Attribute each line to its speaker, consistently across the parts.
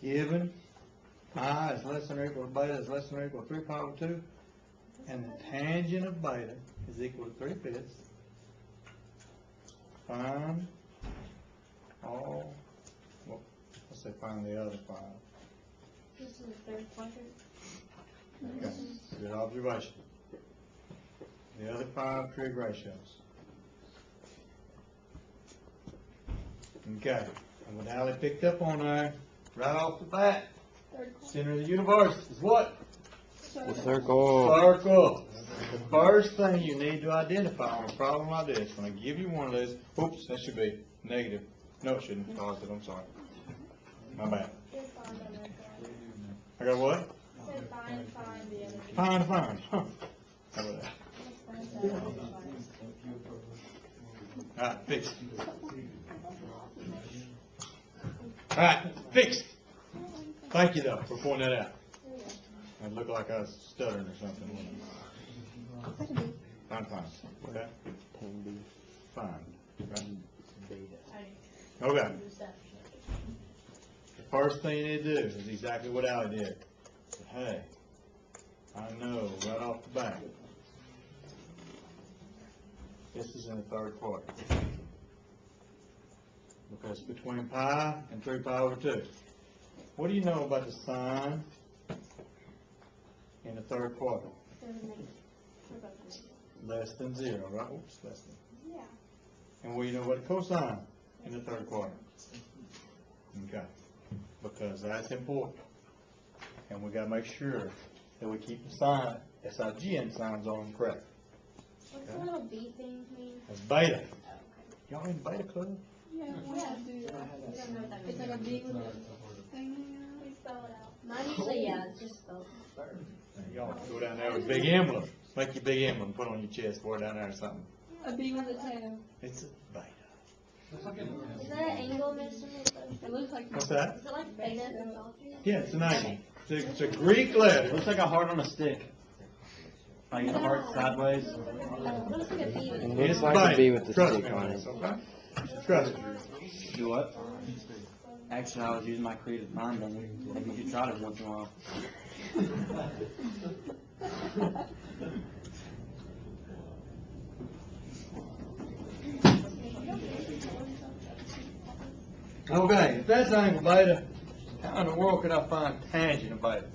Speaker 1: given pi is less than or equal to beta is less than or equal to 3 pi over 2, and the tangent of beta is equal to 3/5, find all, well, let's say find the other 5.
Speaker 2: This is the third quadrant.
Speaker 1: Okay, good observation. The other 5 trig ratios. Okay, and what Allie picked up on there, right off the bat, center of the universe is what?
Speaker 3: The circle.
Speaker 1: Circle. The first thing you need to identify on a problem like this, when I give you one of those, oops, that should be negative. No, it shouldn't. Positive, I'm sorry. My bad. I got what? Find. Huh. How about that? Alright, fixed. Alright, fixed. Thank you, though, for pointing that out. It looked like I was stuttering or something. Fine. Okay? Fine. Right? Okay. The first thing you need to do is exactly what Allie did. Say, hey, I know right off the bat, this is in the third quadrant. Because between pi and 3 pi over 2. What do you know about the sign in the third quadrant? Less than 0, right? Oops, less than.
Speaker 2: Yeah.
Speaker 1: And what do you know about the cosine in the third quadrant? Okay. Because that's important. And we got to make sure that we keep the sign, SIGN signs on them correct.
Speaker 2: What's the little B thing mean?
Speaker 1: That's beta.
Speaker 2: Oh, okay.
Speaker 1: Y'all in beta club?
Speaker 4: Yeah, we have to do that.
Speaker 2: You don't know what that
Speaker 4: It's
Speaker 2: means.
Speaker 4: like a big with a thing.
Speaker 2: Please spell it out. Mine usually, yeah, it's just spelled.
Speaker 1: Y'all go down there with a big emblem. Make your big emblem, put on your chest, wear it down there or something.
Speaker 4: A big with a tail.
Speaker 1: It's a beta.
Speaker 2: Is that an angle measurement?
Speaker 4: It looks like.
Speaker 1: What's that?
Speaker 2: Is it like beta in geometry?
Speaker 1: Yeah, it's an angle. It's a Greek letter.
Speaker 5: Looks like a heart on a stick. Like a heart sideways.
Speaker 2: It looks like a B with
Speaker 3: It
Speaker 2: a
Speaker 3: looks
Speaker 1: It's
Speaker 3: like a
Speaker 1: beta.
Speaker 3: B with the
Speaker 1: Trust
Speaker 3: stick
Speaker 1: me
Speaker 3: on
Speaker 1: on
Speaker 3: it.
Speaker 1: this, okay? Trust me.
Speaker 5: Do what? Actually, I was using my creative mind on it. Maybe you should try it once in a while.
Speaker 1: Okay, if that's angle beta, how in the world could I find tangent of beta?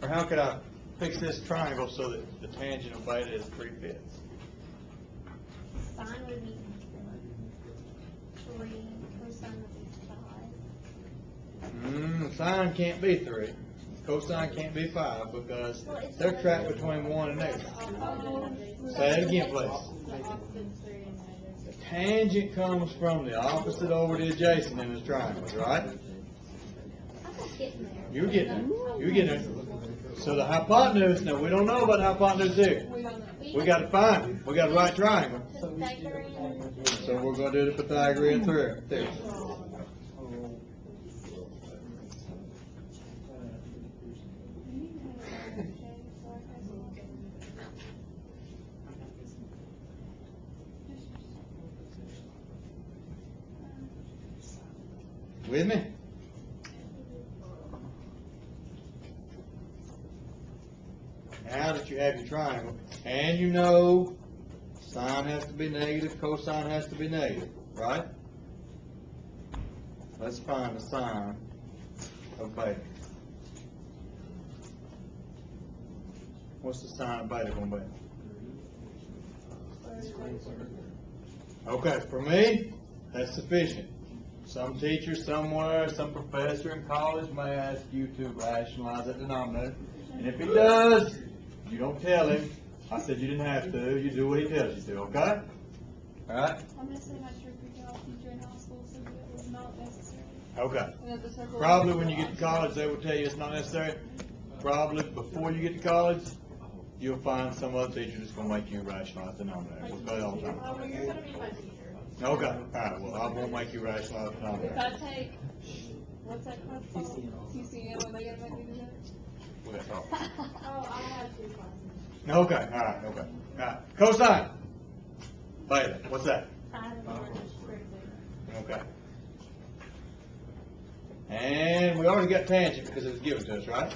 Speaker 1: Or how could I fix this triangle so that the tangent of beta is 3/5?
Speaker 2: Sine would be 3, cosine would be 5.
Speaker 1: Sine can't be 3. Cosine can't be 5 because they're trapped between 1 and 8. Say it again, please. The tangent comes from the opposite over the adjacent in the triangles, right?
Speaker 2: I'm not getting there.
Speaker 1: You're getting there. You're getting there. So the hypotenuse, now we don't know about the hypotenuse here. We got to find it. We got to write triangle.
Speaker 2: Pythagorean.
Speaker 1: So we're going to do the Pythagorean theorem. With me? Now that you have your triangle, and you know sine has to be negative, cosine has to be negative, right? Let's find the sine of beta. What's the sine of beta going to be? Okay, for me, that's sufficient. Some teacher somewhere, some professor in college may ask you to rationalize that denominator. And if he does, you don't tell him. I said you didn't have to. You do what he tells you to, okay? All right?
Speaker 4: I'm going to say my trick teacher in high school said that it was not necessary.
Speaker 1: Okay.
Speaker 4: And that the circle
Speaker 1: Probably when you get to college, they will tell you it's not necessary. Probably before you get to college, you'll find some other teacher that's going to make you rationalize the denominator. We'll go all the time.
Speaker 2: Oh, well, you're going to be my teacher.
Speaker 1: Okay. All right. Well, I won't make you rationalize the
Speaker 4: If
Speaker 1: denominator.
Speaker 4: I take, what's that class called? TCM, are they going to make me do that?
Speaker 1: We got to talk.
Speaker 2: Oh, I have 2 classes.
Speaker 1: Okay. All right. Okay. All right. Cosine. Beta. What's that?
Speaker 2: 5 and 1 is strictly.
Speaker 1: Okay. And we already got tangent because it was given to us, right?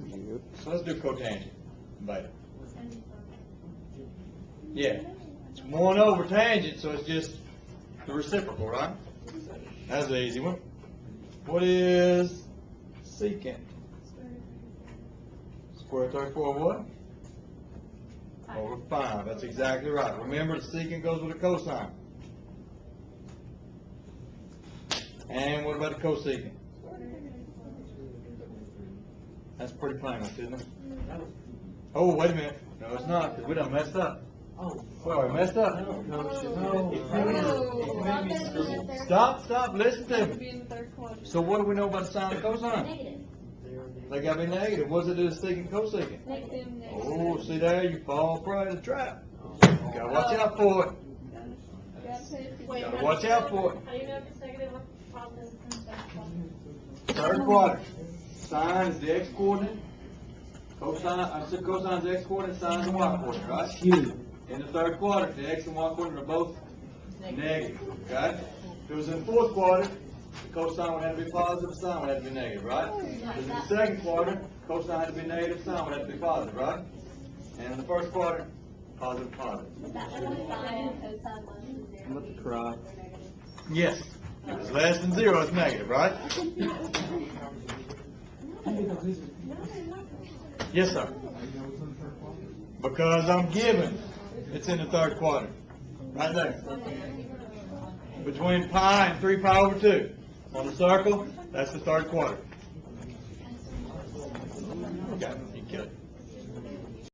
Speaker 3: Yep.
Speaker 1: So let's do cotangent. Beta. Yeah. It's 1 over tangent, so it's just the reciprocal, right? That's the easy one. What is secant? Square root 34 of what? Over 5. That's exactly right. Remember, the secant goes with a cosine. And what about the cosecant? That's pretty plain, isn't it? Oh, wait a minute. No, it's not, because we done messed up. We already messed up. Stop, listen to
Speaker 4: Have to
Speaker 1: me.
Speaker 4: be in the third quadrant.
Speaker 1: So what do we know about the sine and cosine?
Speaker 2: Negative.
Speaker 1: They gotta be negative. What does it do to secant and cosecant?
Speaker 2: Negative.
Speaker 1: Oh, see there, you fall prey to the trap. You gotta watch out for it.
Speaker 4: Gotta pay attention.
Speaker 2: Wait,
Speaker 1: Gotta watch out for it.
Speaker 2: How do you know if it's negative or positive?
Speaker 1: Third quadrant. Sine is the x coordinate. Cosine, I said cosine is the x coordinate, sine is the y coordinate, right? In the third quadrant, the x and y coordinate are both negative, okay? If it was in the fourth quadrant, the cosine would have to be positive, the sine would have to be negative, right? If it was in the second quadrant, cosine had to be negative, sine would have to be positive, right? And in the first quadrant, positive, positive.
Speaker 3: I'm about to cry.
Speaker 1: Yes. If it's less than 0, it's negative, right? Yes, sir. Because I'm given it's in the third quadrant. Right there. Between pi and 3 pi over 2. On the circle, that's the third quadrant. Okay, you kill it.